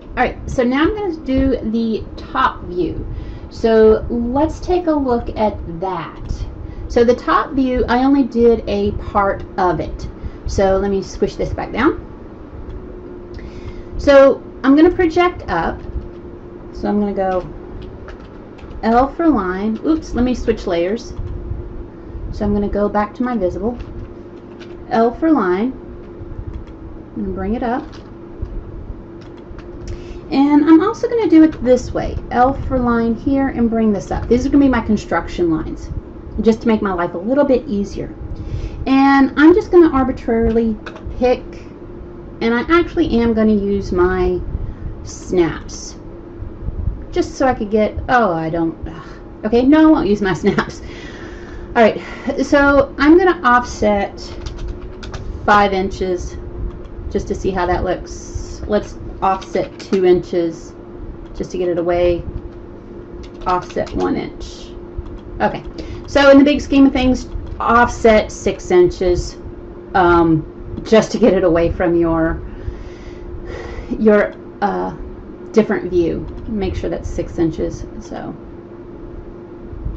Alright, so now I'm going to do the top view. So let's take a look at that. So the top view, I only did a part of it. So let me squish this back down. So I'm going to project up. So I'm going to go L for line. Oops, let me switch layers. So I'm going to go back to my visible. L for line. I'm going to bring it up. And I'm also going to do it this way. L for line here and bring this up. These are going to be my construction lines, just to make my life a little bit easier. And I'm just going to arbitrarily pick, and I actually am going to use my snaps. Just so I could get, okay, no, I won't use my snaps. Alright, so I'm going to offset 5 inches just to see how that looks. Let's offset 2 inches just to get it away. Offset 1 inch. Okay, so in the big scheme of things, offset 6 inches just to get it away from your different view. Make sure that's 6 inches. So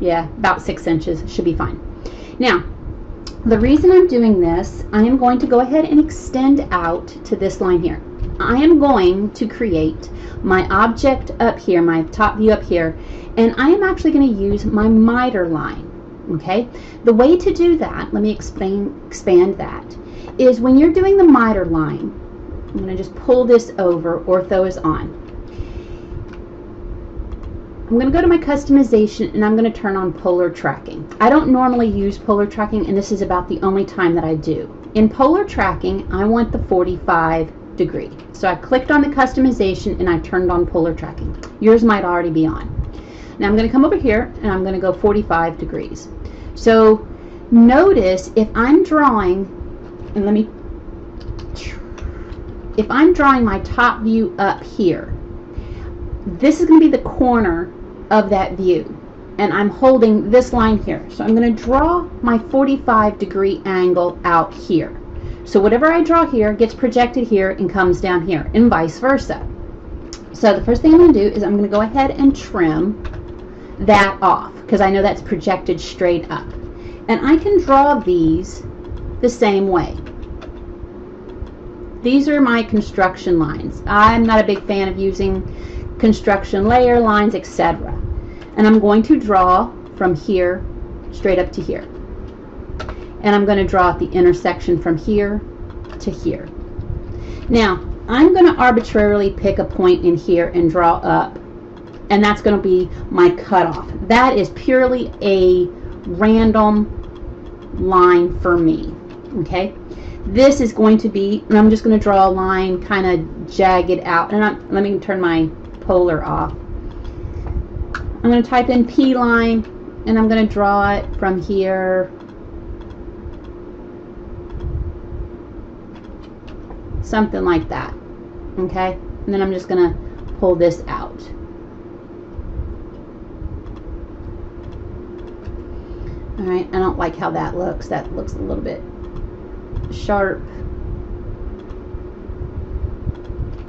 yeah, about 6 inches should be fine. Now, the reason I'm doing this, I am going to go ahead and extend out to this line here. I am going to create my object up here, my top view up here, and I am actually going to use my miter line. Okay, the way to do that, let me expand that, is when you're doing the miter line, I'm going to just pull this over, ortho is on. I'm going to go to my customization and I'm going to turn on polar tracking. I don't normally use polar tracking, and this is about the only time that I do. In polar tracking, I want the 45 degree. So I clicked on the customization and I turned on polar tracking. Yours might already be on. Now I'm going to come over here and I'm going to go 45 degrees. So notice if I'm drawing, and if I'm drawing my top view up here, this is going to be the corner of that view, and I'm holding this line here. So I'm going to draw my 45 degree angle out here. So whatever I draw here gets projected here and comes down here, and vice versa. So the first thing I'm going to do is I'm going to go ahead and trim that off, because I know that's projected straight up. And I can draw these the same way. These are my construction lines. I'm not a big fan of using construction layer lines, etc. And I'm going to draw from here straight up to here. And I'm going to draw at the intersection from here to here. Now, I'm going to arbitrarily pick a point in here and draw up, and that's going to be my cutoff. That is purely a random line for me. Okay? This is going to be, and I'm just going to draw a line kind of jagged out. And let me turn my polar off. I'm going to type in P line, and I'm going to draw it from here something like that. Okay, and then I'm just going to pull this out. Alright, I don't like how that looks. That looks a little bit sharp.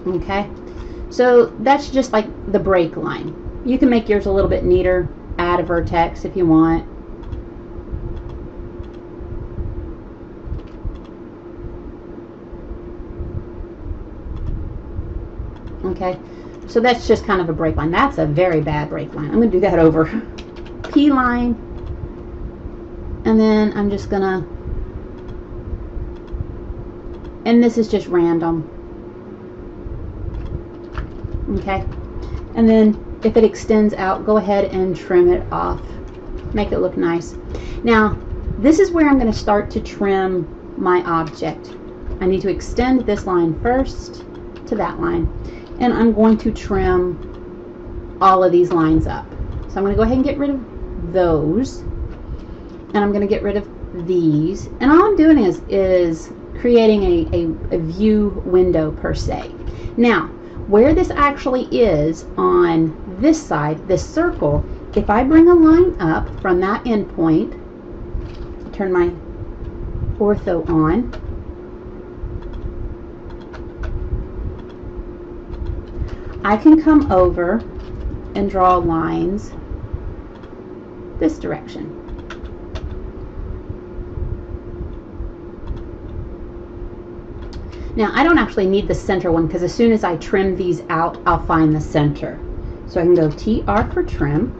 Okay, so that's just like the break line. You can make yours a little bit neater, add a vertex if you want. Okay, so that's just kind of a break line. That's a very bad break line. I'm going to do that over. P line, and then I'm just going to, and this is just random. Okay, and then if it extends out, go ahead and trim it off. Make it look nice. Now, this is where I'm going to start to trim my object. I need to extend this line first to that line, and I'm going to trim all of these lines up. So I'm going to go ahead and get rid of those, and I'm going to get rid of these, and all I'm doing is creating a view window per se. Now, where this actually is on this side, this circle, if I bring a line up from that endpoint, turn my ortho on, I can come over and draw lines this direction. Now, I don't actually need the center one because as soon as I trim these out, I'll find the center. So I can go TR for trim,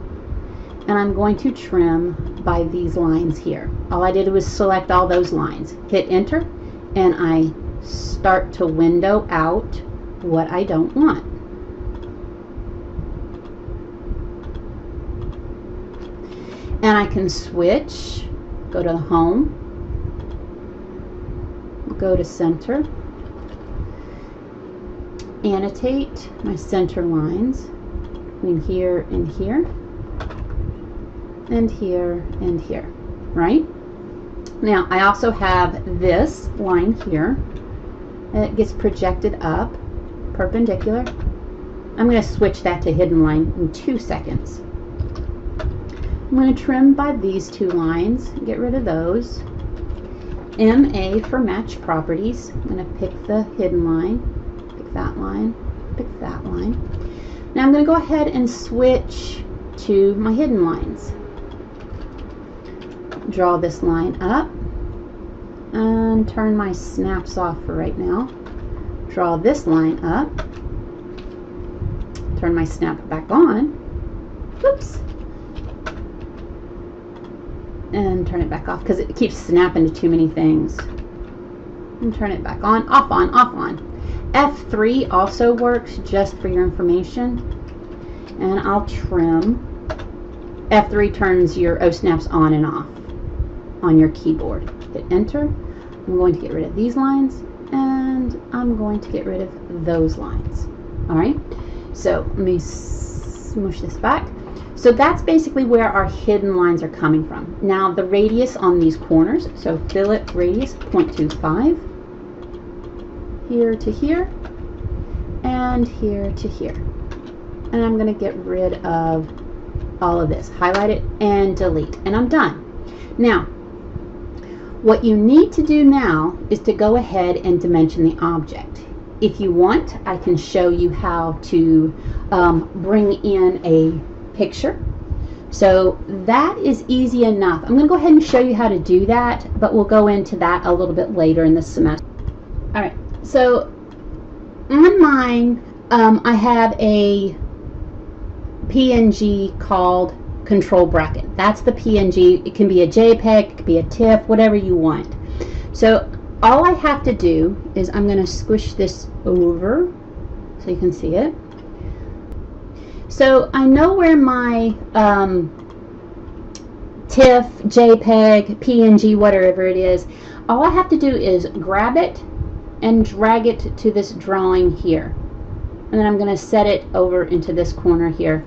and I'm going to trim by these lines here. All I did was select all those lines, hit enter, and I start to window out what I don't want. And I can switch, go to home, go to center, annotate my center lines between here and here, and here and here, right? Now I also have this line here, and it gets projected up, perpendicular. I'm going to switch that to hidden line in 2 seconds. I'm going to trim by these two lines, get rid of those. MA for match properties. I'm going to pick the hidden line, pick that line, pick that line. Now I'm going to go ahead and switch to my hidden lines. Draw this line up and turn my snaps off for right now. Draw this line up, turn my snap back on, whoops, and turn it back off because it keeps snapping to too many things. And turn it back on, off on, off on. F3 also works, just for your information. And I'll trim. F3 turns your O snaps on and off on your keyboard. Hit enter. I'm going to get rid of these lines, and I'm going to get rid of those lines. All right, so let me smoosh this back. So that's basically where our hidden lines are coming from. Now the radius on these corners, so fillet radius 0.25, here to here, and here to here. And I'm going to get rid of all of this, highlight it and delete, and I'm done. Now, what you need to do now is to go ahead and dimension the object. If you want, I can show you how to bring in a picture. So that is easy enough. I'm going to go ahead and show you how to do that, but we'll go into that a little bit later in this semester. All right, so on mine, I have a PNG called control bracket. That's the PNG. It can be a JPEG, it can be a TIFF, whatever you want. So all I have to do is I'm going to squish this over so you can see it. So I know where my TIFF, JPEG, PNG, whatever it is. All I have to do is grab it and drag it to this drawing here. And then I'm going to set it over into this corner here.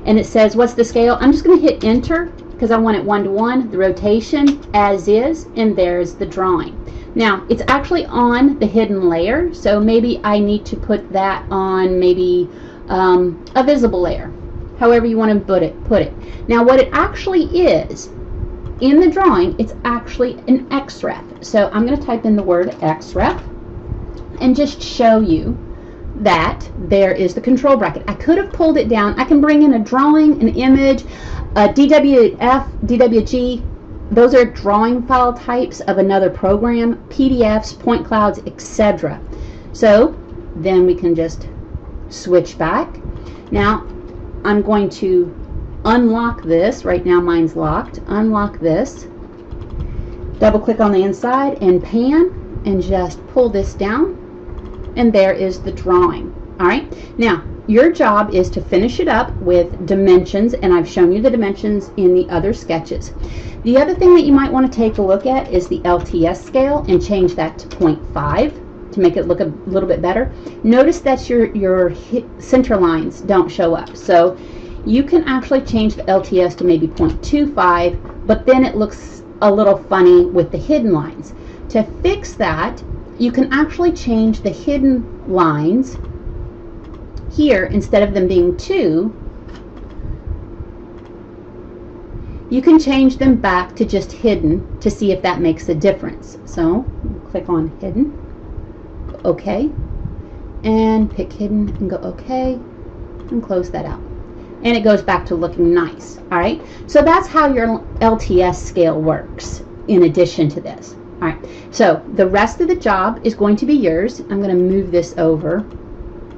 And it says, what's the scale? I'm just going to hit enter because I want it 1:1, the rotation as is, and there's the drawing. Now, it's actually on the hidden layer, so maybe I need to put that on maybe a visible layer, however you want to put it. Now, what it actually is, in the drawing, it's actually an XREF. So I'm going to type in the word XREF and just show you that there is the control bracket. I could have pulled it down. I can bring in a drawing, an image, a DWF, DWG. Those are drawing file types of another program, PDFs, point clouds, etc. So then we can just switch back. Now I'm going to unlock this. Right now mine's locked. Unlock this. Double click on the inside and pan and just pull this down. And there is the drawing. All right. Now, your job is to finish it up with dimensions, and I've shown you the dimensions in the other sketches. The other thing that you might want to take a look at is the LTS scale and change that to 0.5 to make it look a little bit better. Notice that your center lines don't show up. So you can actually change the LTS to maybe 0.25, but then it looks a little funny with the hidden lines. To fix that, you can actually change the hidden lines here. Instead of them being 2, you can change them back to just hidden to see if that makes a difference. So click on hidden, OK, and pick hidden and go OK, and close that out. And it goes back to looking nice. All right, so that's how your LTS scale works in addition to this. All right, so the rest of the job is going to be yours. I'm going to move this over.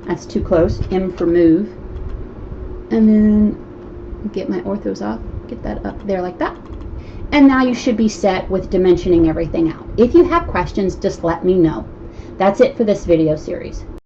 That's too close. M for move. And then get my orthos off. Get that up there like that. And now you should be set with dimensioning everything out. If you have questions, just let me know. That's it for this video series.